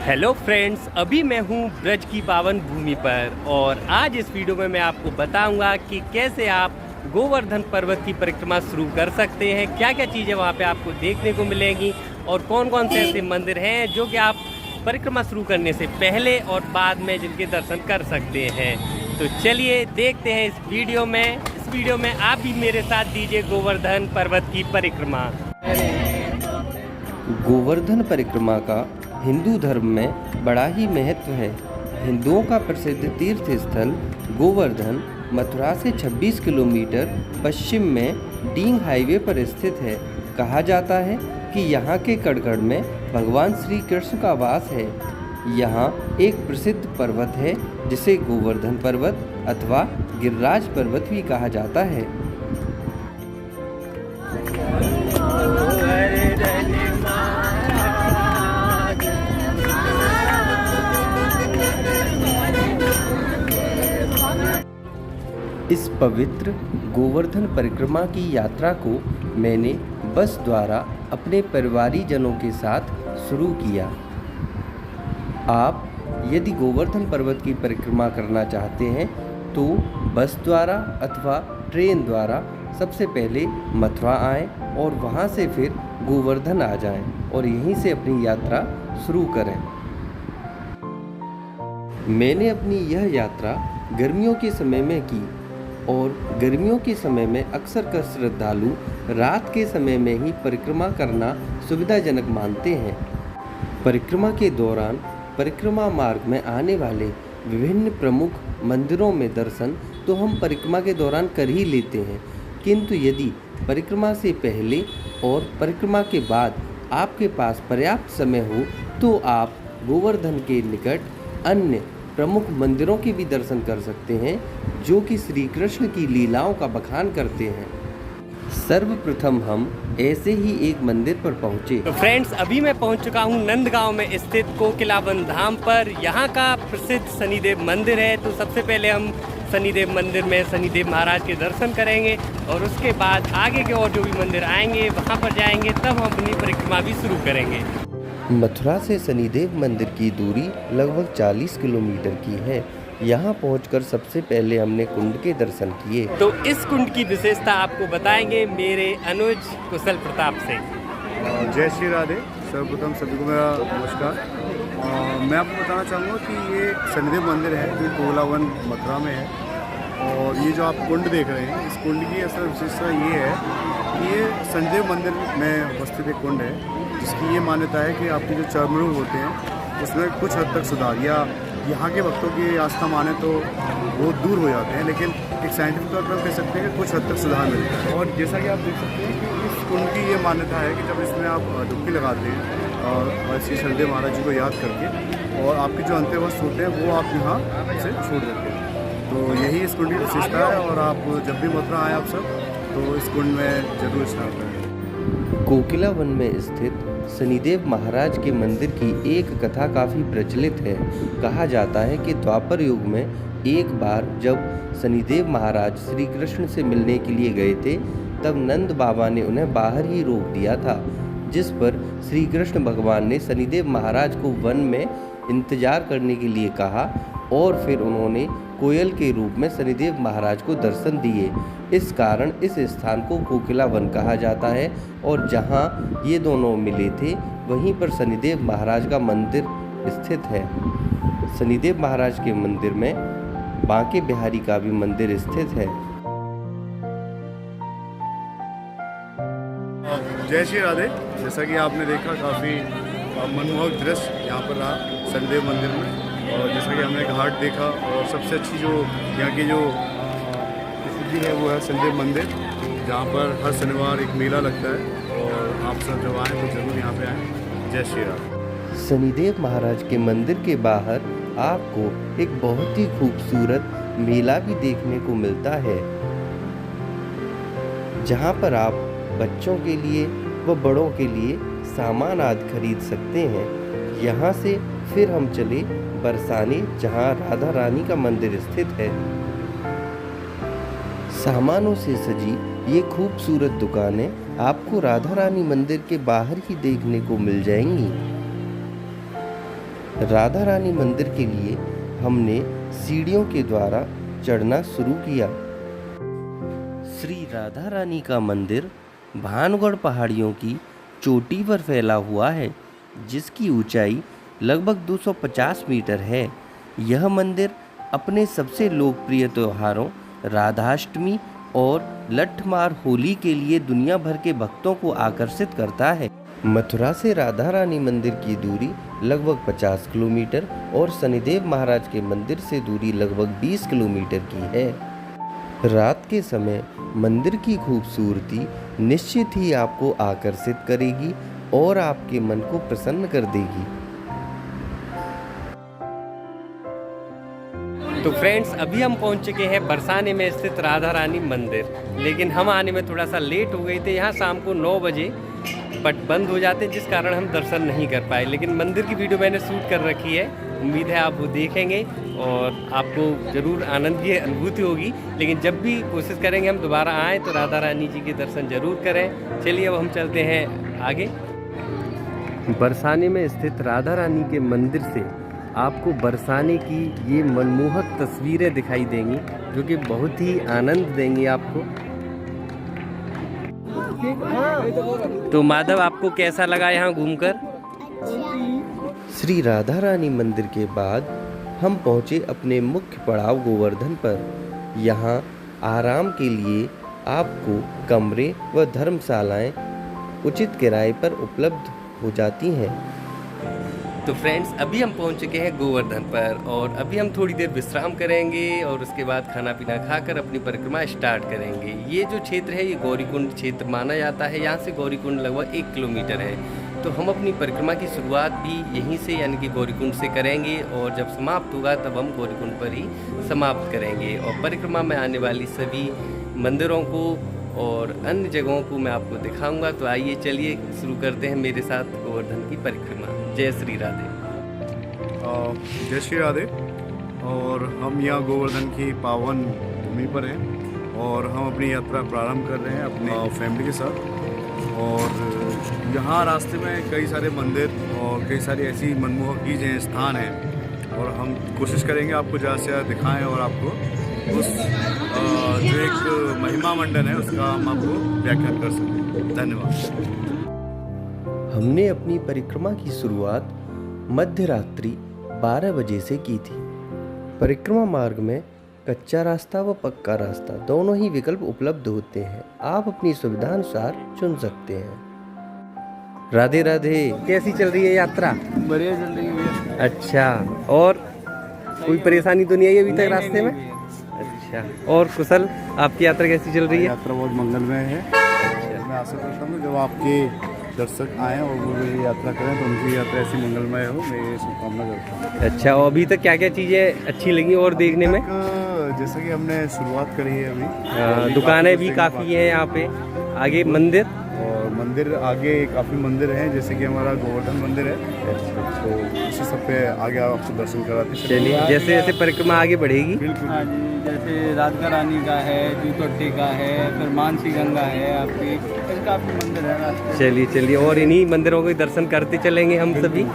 Hello friends, अभी मैं हूँ ब्रज की पावन भूमि पर और आज इस वीडियो में मैं आपको बताऊंगा कि कैसे आप गोवर्धन पर्वत की परिक्रमा शुरू कर सकते हैं। क्या क्या चीज़ें वहाँ पे आपको देखने को मिलेंगी और कौन कौन से ऐसे मंदिर हैं जो कि आप परिक्रमा शुरू करने से पहले और बाद में जिनके दर्शन कर सकते हैं। तो चलिए देखते हैं इस वीडियो में आप भी मेरे साथ दीजिए गोवर्धन पर्वत की परिक्रमा। गोवर्धन परिक्रमा का हिंदू धर्म में बड़ा ही महत्व है। हिंदुओं का प्रसिद्ध तीर्थ स्थल गोवर्धन मथुरा से 26 किलोमीटर पश्चिम में डींग हाईवे पर स्थित है। कहा जाता है कि यहाँ के कड़कड़ में भगवान श्री कृष्ण का वास है। यहाँ एक प्रसिद्ध पर्वत है जिसे गोवर्धन पर्वत अथवा गिरिराज पर्वत भी कहा जाता है। इस पवित्र गोवर्धन परिक्रमा की यात्रा को मैंने बस द्वारा अपने परिवारीजनों के साथ शुरू किया। आप यदि गोवर्धन पर्वत की परिक्रमा करना चाहते हैं तो बस द्वारा अथवा ट्रेन द्वारा सबसे पहले मथुरा आएं और वहां से फिर गोवर्धन आ जाएं और यहीं से अपनी यात्रा शुरू करें। मैंने अपनी यह यात्रा गर्मियों के समय में की और गर्मियों के समय में अक्सर कर श्रद्धालु रात के समय में ही परिक्रमा करना सुविधाजनक मानते हैं। परिक्रमा के दौरान परिक्रमा मार्ग में आने वाले विभिन्न प्रमुख मंदिरों में दर्शन तो हम परिक्रमा के दौरान कर ही लेते हैं, किंतु यदि परिक्रमा से पहले और परिक्रमा के बाद आपके पास पर्याप्त समय हो तो आप गोवर्धन के निकट अन्य प्रमुख मंदिरों के भी दर्शन कर सकते हैं जो कि श्री कृष्ण की लीलाओं का बखान करते हैं। सर्वप्रथम हम ऐसे ही एक मंदिर पर पहुंचे। तो फ्रेंड्स, अभी मैं पहुंच चुका हूं नंदगांव में स्थित कोकिलावन धाम पर। यहां का प्रसिद्ध शनिदेव मंदिर है। तो सबसे पहले हम शनिदेव मंदिर में शनिदेव महाराज के दर्शन करेंगे और उसके बाद आगे के और जो भी मंदिर आएंगे वहां पर जाएंगे, तब हम अपनी परिक्रमा भी शुरू करेंगे। मथुरा से शनिदेव मंदिर की दूरी लगभग 40 किलोमीटर की है। यहाँ पहुंचकर सबसे पहले हमने कुंड के दर्शन किए। तो इस कुंड की विशेषता आपको बताएंगे मेरे अनुज कुशल प्रताप से। जय श्री राधे। सर्वप्रथम सभी को मेरा नमस्कार। मैं आपको बताना चाहूँगा कि ये शनिदेव मंदिर है जो कोकिलावन मथुरा में है। और ये जो आप कुंड देख रहे हैं, इस कुंड की असल विशेषता ये है कि ये शनिदेव मंदिर में उपस्थित एक कुंड है जिसकी ये मान्यता है कि आपके जो चर्म रोग होते हैं उसमें कुछ हद तक सुधार, या यहाँ के भक्तों की आस्था माने तो वो दूर हो जाते हैं, लेकिन एक साइंटिफिक तौर पर कह सकते हैं कि कुछ हद तक सुधार मिलता है। और जैसा कि आप देख सकते हैं कि इस कुंड की ये मान्यता है कि जब इसमें आप डुबकी लगाते हैं और श्री शनिदेव महाराज जी को याद करके, और आपके जो अंत्यवस्त्र होते हैं वो आप यहाँ से छोड़ देते हैं। तो यही इस कुंड की विशेषता है। और आप जब भी मथुरा आए आप सब तो इस कुंड में जरूर स्नान करें। कोकिलावन में स्थित शनिदेव महाराज के मंदिर की एक कथा काफ़ी प्रचलित है। कहा जाता है कि द्वापर युग में एक बार जब शनिदेव महाराज श्री कृष्ण से मिलने के लिए गए थे, तब नंद बाबा ने उन्हें बाहर ही रोक दिया था, जिस पर श्री कृष्ण भगवान ने शनिदेव महाराज को वन में इंतजार करने के लिए कहा और फिर उन्होंने कोयल के रूप में शनिदेव महाराज को दर्शन दिए। इस कारण इस स्थान को कोकिलावन कहा जाता है और जहां ये दोनों मिले थे वहीं पर शनिदेव महाराज का मंदिर स्थित है। शनिदेव महाराज के मंदिर में बांके बिहारी का भी मंदिर स्थित है। जय श्री राधे। जैसा कि आपने देखा, काफ़ी मनमोहक दृश्य यहाँ पर रहा शनिदेव मंदिर में। और जैसा कि हमने घाट देखा, और सबसे अच्छी जो यहाँ की जो प्रसिद्धि है वो है शनिदेव मंदिर, जहाँ पर हर शनिवार एक मेला लगता है। और आप सब जब आएँ तो ज़रूर यहाँ पे आएँ। जय श्री राधे। शनिदेव महाराज के मंदिर के बाहर आपको एक बहुत ही खूबसूरत मेला भी देखने को मिलता है, जहाँ पर आप बच्चों के लिए व बड़ों के लिए सामान आदि खरीद सकते हैं। यहाँ से फिर हम चले बरसाने, जहाँ राधा रानी का मंदिर स्थित है। सामानों से सजी ये खूबसूरत दुकानें आपको राधा रानी मंदिर के बाहर ही देखने को मिल जाएंगी। राधा रानी मंदिर के लिए हमने सीढ़ियों के द्वारा चढ़ना शुरू किया। श्री राधा रानी का मंदिर भानगढ़ पहाड़ियों की चोटी पर फैला हुआ है, जिसकी ऊंचाई लगभग 250 मीटर है। यह मंदिर अपने सबसे लोकप्रिय त्योहारों राधाष्टमी और लठमार होली के लिए दुनिया भर के भक्तों को आकर्षित करता है। मथुरा से राधा रानी मंदिर की दूरी लगभग 50 किलोमीटर और शनिदेव महाराज के मंदिर से दूरी लगभग 20 किलोमीटर की है। रात के समय मंदिर की खूबसूरती निश्चित ही आपको आकर्षित करेगी और आपके मन को प्रसन्न कर देगी। तो फ्रेंड्स, अभी हम पहुंच चुके हैं बरसाने में स्थित राधा रानी मंदिर, लेकिन हम आने में थोड़ा सा लेट हो गए थे। यहाँ शाम को 9 बजे पट बंद हो जाते हैं, जिस कारण हम दर्शन नहीं कर पाए। लेकिन मंदिर की वीडियो मैंने शूट कर रखी है, उम्मीद है आप वो देखेंगे और आपको ज़रूर आनंद की अनुभूति होगी। लेकिन जब भी कोशिश करेंगे हम दोबारा आएँ तो राधा रानी जी के दर्शन ज़रूर करें। चलिए अब हम चलते हैं आगे। बरसाने में स्थित राधा रानी के मंदिर से आपको बरसाने की ये मनमोहक तस्वीरें दिखाई देंगी, जो कि बहुत ही आनंद देंगी आपको। तो माधव, आपको कैसा लगा यहाँ घूमकर? श्री राधा रानी मंदिर के बाद हम पहुँचे अपने मुख्य पड़ाव गोवर्धन पर। यहाँ आराम के लिए आपको कमरे व धर्मशालाएं उचित किराए पर उपलब्ध हो जाती हैं। तो फ्रेंड्स, अभी हम पहुंच चुके हैं गोवर्धन पर और अभी हम थोड़ी देर विश्राम करेंगे और उसके बाद खाना पीना खाकर अपनी परिक्रमा स्टार्ट करेंगे। ये जो क्षेत्र है ये गौरीकुंड क्षेत्र माना जाता है। यहाँ से गौरीकुंड लगभग 1 किलोमीटर है। तो हम अपनी परिक्रमा की शुरुआत भी यहीं से यानी कि गौरीकुंड से करेंगे और जब समाप्त होगा तब हम गौरीकुंड पर ही समाप्त करेंगे। और परिक्रमा में आने वाली सभी मंदिरों को और अन्य जगहों को मैं आपको दिखाऊंगा। तो आइए चलिए शुरू करते हैं मेरे साथ गोवर्धन की परिक्रमा। जय श्री राधे। जय श्री राधे। और हम यहाँ गोवर्धन की पावन भूमि पर हैं और हम अपनी यात्रा प्रारंभ कर रहे हैं अपने फैमिली के साथ। और यहाँ रास्ते में कई सारे मंदिर और कई सारी ऐसी मनमोहक चीज़ें स्थान हैं और हम कोशिश करेंगे आपको ज़्यादा से ज़्यादा दिखाएं और आपको उस जो एक महिमा मंडन है उसका हम आपको व्याख्यान कर सकें। धन्यवाद। हमने अपनी परिक्रमा की शुरुआत मध्य रात्रि 12 बजे से की थी। परिक्रमा मार्ग में कच्चा रास्ता व पक्का रास्ता दोनों ही विकल्प उपलब्ध होते हैं। आप अपनी सुविधानुसार चुन सकते हैं। राधे राधे। कैसी चल रही है यात्रा? बढ़िया चल रही है। अच्छा, और कोई परेशानी तो नहीं आई अभी तक रास्ते में? अच्छा, और कुशल, आपकी यात्रा कैसी चल रही है? यात्रा बहुत मंगलमय है। मैं आशा करता हूँ जब आपके दर्शक आएँ और वो ये यात्रा करें तो उनकी यात्रा ऐसी मंगलमय हो, मैं ये शुभकामना करता हूँ। अच्छा, और अभी तक क्या क्या चीज़ें अच्छी लगी और देखने में? जैसे कि हमने शुरुआत करी है अभी, दुकानें भी काफ़ी हैं यहाँ पे, आगे मंदिर और मंदिर आगे काफ़ी मंदिर हैं, जैसे कि हमारा गोवर्धन मंदिर है। तो इसी सब पे आगे आपको दर्शन कराते हैं। चलिए, जैसे जैसे परिक्रमा आगे बढ़ेगी। बिल्कुल। हाँ जी, जैसे राधा रानी का है, जूतोट्टी का है, फिर मानसी गंगा है आपकी, काफ़ी मंदिर है रास्ते। चलिए चलिए, और इन्हीं मंदिरों के दर्शन करते चलेंगे हम सभी।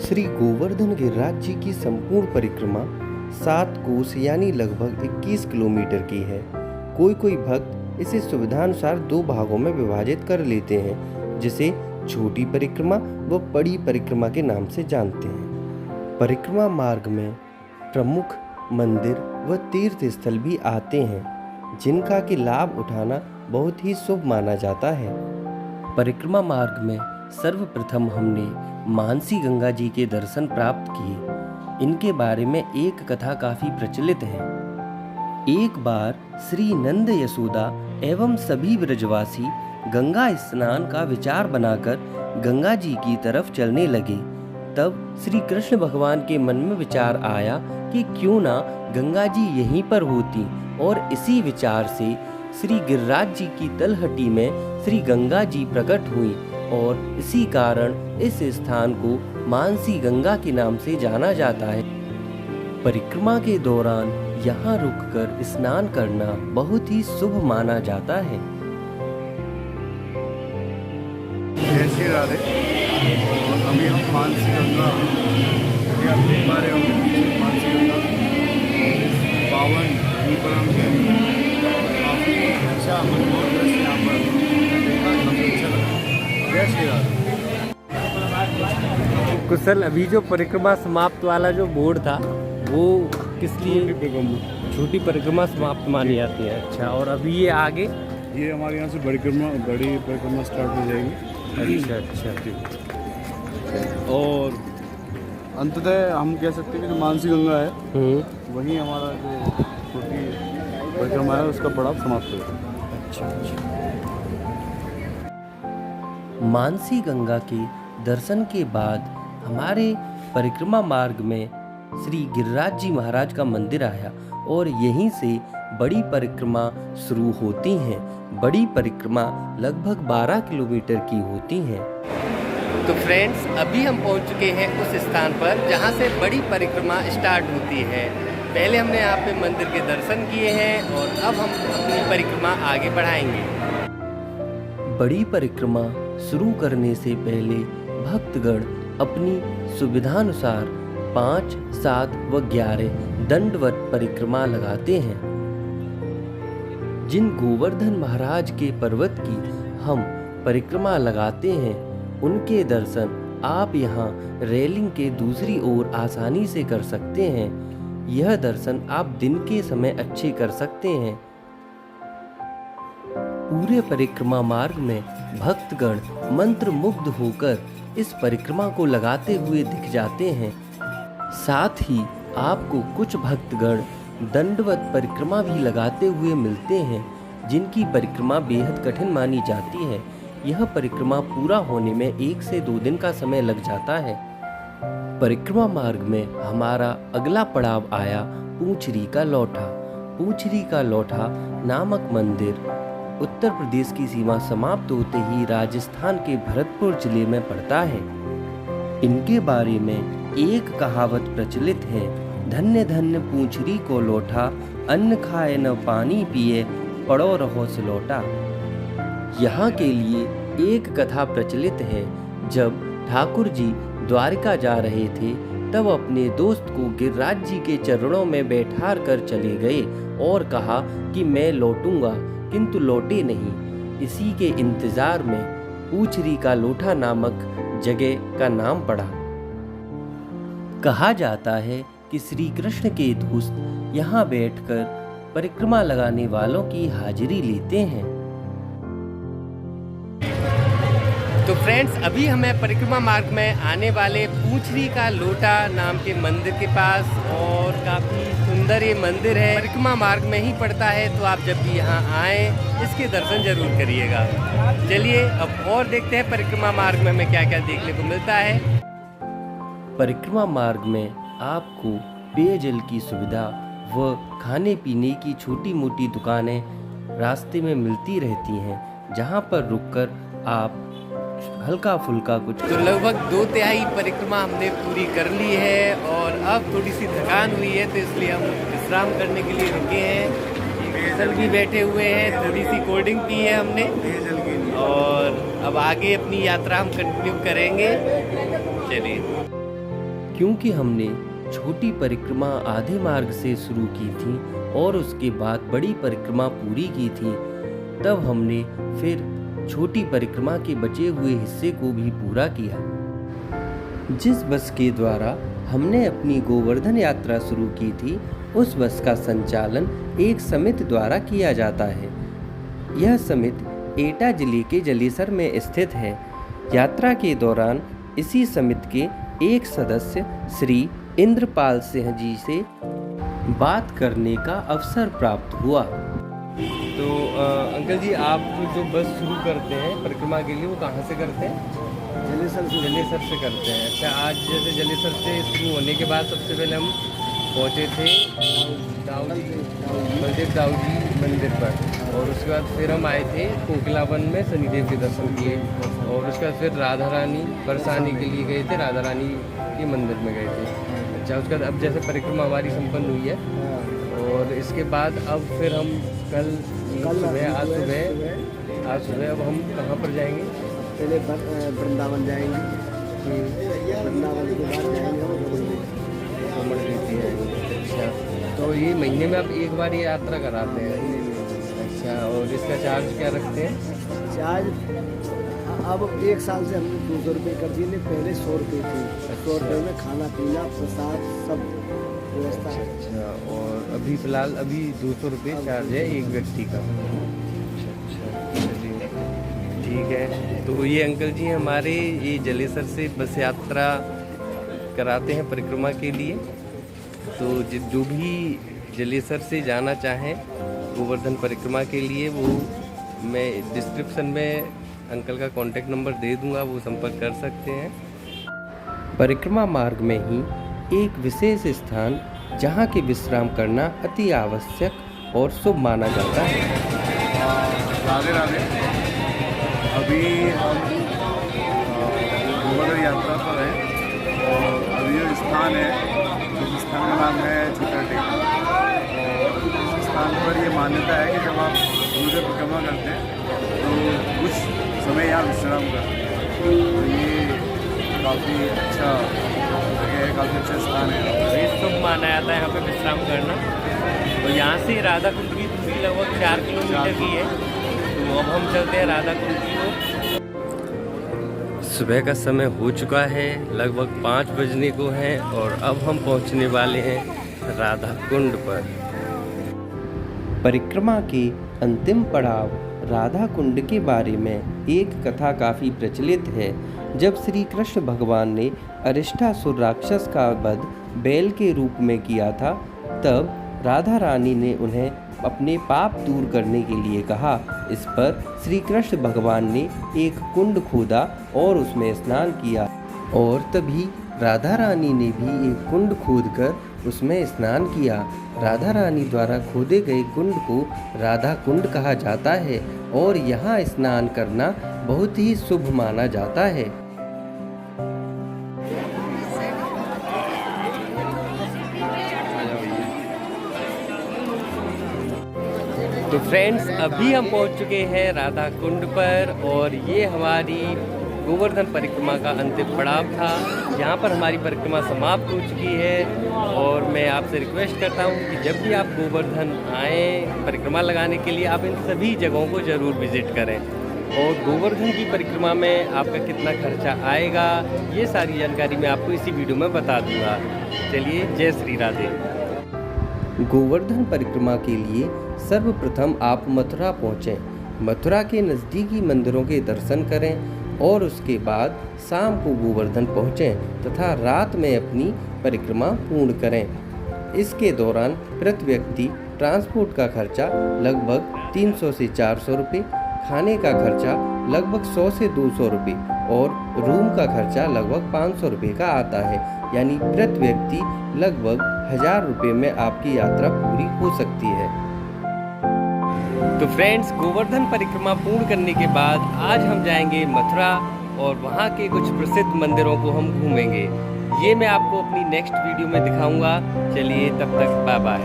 श्री गोवर्धन गिरिराज जी की संपूर्ण परिक्रमा 7 कोस यानी लगभग 21 किलोमीटर की है। कोई भक्त इसे सुविधानुसार 2 भागों में विभाजित कर लेते हैं, जिसे छोटी परिक्रमा व बड़ी परिक्रमा के नाम से जानते हैं। परिक्रमा मार्ग में प्रमुख मंदिर व तीर्थ स्थल भी आते हैं, जिनका कि लाभ उठाना बहुत ही शुभ माना जाता है। परिक्रमा मार्ग में सर्वप्रथम हमने मानसी गंगा जी के दर्शन प्राप्त किए। इनके बारे में एक कथा काफी प्रचलित है। एक बार श्री नंद यशोदा एवं सभी ब्रजवासी गंगा स्नान का विचार बनाकर गंगा जी की तरफ चलने लगे। तब श्री कृष्ण भगवान के मन में विचार आया कि क्यों ना गंगा जी यहीं पर होती, और इसी विचार से श्री गिरिराज जी की तलहटी में श्री गंगा जी प्रकट हुई और इसी कारण इस स्थान को मानसी गंगा के नाम से जाना जाता है। परिक्रमा के दौरान यहाँ रुककर स्नान करना बहुत ही शुभ माना जाता है। जय श्री राधे। अभी हम मानसी गंगा के आप देख पा रहे होंगे पीछे मानसी गंगा और इस पावन भूमि पर हम काफ़ी अच्छा मनमोहक दृश्य यहाँ पर देखा, काफ़ी अच्छा लगा। जय श्री राधे। कुशल, अभी जो परिक्रमा समाप्त वाला जो बोर्ड था वो किस लिए? छोटी परिक्रमा समाप्त मानी जाती है। अच्छा, और अभी ये आगे ये हमारे यहाँ से बड़ी परिक्रमा स्टार्ट हो जाएगी। अच्छा अच्छा। और अंततः हम कह सकते हैं कि जो मानसी गंगा है वहीं हमारा जो छोटी परिक्रमा है उसका पड़ाव समाप्त हो जाएगा। मानसी गंगा के दर्शन के बाद हमारे परिक्रमा मार्ग में श्री गिरिराज जी महाराज का मंदिर आया और यहीं से बड़ी परिक्रमा शुरू होती हैं। बड़ी परिक्रमा लगभग 12 किलोमीटर की होती हैं। तो फ्रेंड्स, अभी हम पहुंच चुके हैं उस स्थान पर जहां से बड़ी परिक्रमा स्टार्ट होती है। पहले हमने यहाँ पे मंदिर के दर्शन किए हैं और अब हम अपनी परिक्रमा आगे बढ़ाएंगे। बड़ी परिक्रमा शुरू करने से पहले भक्तगण अपनी सुविधानुसार 5, 7 व 11 दंडवत परिक्रमा लगाते हैं। जिन गोवर्धन महाराज के पर्वत की हम परिक्रमा लगाते हैं उनके दर्शन आप यहाँ रेलिंग के दूसरी ओर आसानी से कर सकते हैं। यह दर्शन आप दिन के समय अच्छे कर सकते हैं। पूरे परिक्रमा मार्ग में भक्तगण मंत्र मुग्ध होकर इस परिक्रमा को लगाते हुए दिख जाते हैं। साथ ही आपको कुछ भक्तगण दंडवत परिक्रमा भी लगाते हुए मिलते हैं, जिनकी परिक्रमा बेहद कठिन मानी जाती है। यह परिक्रमा पूरा होने में 1 से 2 दिन का समय लग जाता है। परिक्रमा मार्ग में हमारा अगला पड़ाव आया पूंछरी का लौठा। पूंछरी का लौठा नामक मंदिर उत्तर प्रदेश की सीमा समाप्त होते ही राजस्थान के भरतपुर जिले में पड़ता है। इनके बारे में एक कहावत प्रचलित है, धन्य धन्य पूंछरी को लौठा, अन्न खाए न पानी पिए, पड़ो रहो सिलौटा। यहाँ के लिए एक कथा प्रचलित है। जब ठाकुर जी द्वारिका जा रहे थे तब अपने दोस्त को गिरिराज जी के चरणों में बैठार कर चले गए और कहा कि मैं लौटूंगा, किंतु लौटे नहीं। इसी के इंतजार में पूंछरी का लोठा नामक जगह का नाम पड़ा। कहा जाता है कि श्री कृष्ण के दोस्त यहाँ बैठकर परिक्रमा लगाने वालों की हाजिरी लेते हैं। तो फ्रेंड्स, अभी हमें परिक्रमा मार्ग में आने वाले पूंछरी का लोटा नाम के मंदिर के पास, और काफ़ी सुंदर ये मंदिर है, परिक्रमा मार्ग में ही पड़ता है। तो आप जब भी यहाँ आएँ इसके दर्शन जरूर करिएगा। चलिए अब और देखते हैं परिक्रमा मार्ग में हमें क्या क्या देखने को मिलता है। परिक्रमा मार्ग में आपको पेयजल की सुविधा व खाने पीने की छोटी मोटी दुकानें रास्ते में मिलती रहती हैं, जहां पर रुककर आप हल्का फुल्का कुछ। तो लगभग 2/3 परिक्रमा हमने पूरी कर ली है और अब थोड़ी सी थकान हुई है, तो इसलिए हम विश्राम करने के लिए रुके हैं। कुशल भी बैठे हुए हैं, थोड़ी सी कोल्ड ड्रिंक पी है हमने, और अब आगे अपनी यात्रा हम कंटिन्यू करेंगे। चलिए। क्योंकि हमने छोटी परिक्रमा आधे मार्ग से शुरू की थी और उसके बाद बड़ी परिक्रमा पूरी की थी, तब हमने फिर छोटी परिक्रमा के बचे हुए हिस्से को भी पूरा किया। जिस बस के द्वारा हमने अपनी गोवर्धन यात्रा शुरू की थी, उस बस का संचालन एक समिति द्वारा किया जाता है। यह समिति एटा जिले के जलेसर में स्थित है। यात्रा के दौरान इसी समिति के एक सदस्य श्री इंद्रपाल सिंह जी से बात करने का अवसर प्राप्त हुआ। तो अंकल जी, आप जो बस शुरू करते हैं परिक्रमा के लिए, वो कहाँ से करते हैं? जलेसर से करते हैं। अच्छा, आज जैसे जलेसर से शुरू होने के बाद सबसे पहले हम पहुँचे थे बलदेव दाऊ जी मंदिर पर, और उसके बाद फिर हम आए थे कोकिलावन में शनिदेव के दर्शन किए, और उसके बाद फिर राधा रानी बरसाने के लिए गए थे, राधा रानी के मंदिर में गए थे। अच्छा, उसके बाद अब जैसे परिक्रमा हमारी संपन्न हुई है, और इसके बाद अब फिर हम कल आज सुबह अब हम कहाँ पर जाएंगे? पहले वृंदावन जाएंगे, वृंदावन के बाद जाएंगे और ये महीने में आप एक बार ये यात्रा कराते हैं? अच्छा, और इसका चार्ज क्या रखते हैं? चार्ज अब 1 साल से हमने 200 रुपये कर दिए, नहीं पहले 100 रुपये थी। 100 रुपये में खाना पीना प्रसाद सब व्यवस्था है। अच्छा, और अभी फ़िलहाल अभी 200 रुपये चार्ज है एक व्यक्ति का। अच्छा, चलिए ठीक है। तो ये अंकल जी हमारे ये जलेसर से बस यात्रा कराते हैं परिक्रमा के लिए। तो जो भी जलेसर से जाना चाहें गोवर्धन परिक्रमा के लिए, वो मैं डिस्क्रिप्शन में अंकल का कॉन्टैक्ट नंबर दे दूंगा, वो संपर्क कर सकते हैं। परिक्रमा मार्ग में ही एक विशेष स्थान जहाँ के विश्राम करना अति आवश्यक और शुभ माना जाता है। राधे राधे। अभी हम गोवर्धन यात्रा पर हैं और अभी जो स्थान है, इस स्थान का नाम है छोटा टेका। और इस स्थान पर ये मान्यता है कि जब आप सूर्य परिक्रमा करते हैं तो कुछ समय यहाँ विश्राम करते हैं। तो ये काफ़ी अच्छा जगह है, काफ़ी अच्छा स्थान है। ये शुभ माना जाता है यहाँ पे विश्राम करना। तो यहाँ से राधा कुंड की दूरी लगभग 4 किलोमीटर की है। तो अब हम चलते हैं राधा कुंड की ओर। सुबह का समय हो चुका है, लगभग 5 बजने को है और अब हम पहुँचने वाले हैं राधा कुंड पर। परिक्रमा के अंतिम पड़ाव राधा कुंड के बारे में एक कथा काफ़ी प्रचलित है। जब श्री कृष्ण भगवान ने अरिष्टासुर राक्षस का वध बैल के रूप में किया था, तब राधा रानी ने उन्हें अपने पाप दूर करने के लिए कहा। इस पर श्री कृष्ण भगवान ने एक कुंड खोदा और उसमें स्नान किया, और तभी राधा रानी ने भी एक कुंड खोदकर उसमें स्नान किया। राधा रानी द्वारा खोदे गए कुंड को राधा कुंड कहा जाता है और यहाँ स्नान करना बहुत ही शुभ माना जाता है। तो फ्रेंड्स, अभी हम पहुंच चुके हैं राधा कुंड पर और ये हमारी गोवर्धन परिक्रमा का अंतिम पड़ाव था। यहाँ पर हमारी परिक्रमा समाप्त हो चुकी है और मैं आपसे रिक्वेस्ट करता हूँ कि जब भी आप गोवर्धन आएँ परिक्रमा लगाने के लिए, आप इन सभी जगहों को ज़रूर विज़िट करें। और गोवर्धन की परिक्रमा में आपका कितना खर्चा आएगा, ये सारी जानकारी मैं आपको इसी वीडियो में बता दूँगा। चलिए, जय श्री राधे। गोवर्धन परिक्रमा के लिए सर्वप्रथम आप मथुरा पहुँचें। मथुरा के नज़दीकी मंदिरों के दर्शन करें और उसके बाद शाम को गोवर्धन पहुँचें तथा रात में अपनी परिक्रमा पूर्ण करें। इसके दौरान प्रति व्यक्ति ट्रांसपोर्ट का खर्चा लगभग 300 से 400 रुपये, खाने का खर्चा लगभग 100 से 200 रुपये और रूम का खर्चा लगभग 500 रुपये का आता है। यानी प्रति व्यक्ति लगभग 1000 रुपये में आपकी यात्रा पूरी हो सकती है। तो फ्रेंड्स, गोवर्धन परिक्रमा पूर्ण करने के बाद आज हम जाएंगे मथुरा और वहाँ के कुछ प्रसिद्ध मंदिरों को हम घूमेंगे। ये मैं आपको अपनी नेक्स्ट वीडियो में दिखाऊंगा। चलिए, तब तक बाय बाय।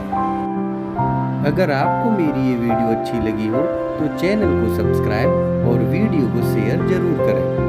अगर आपको मेरी ये वीडियो अच्छी लगी हो तो चैनल को सब्सक्राइब और वीडियो को शेयर जरूर करें।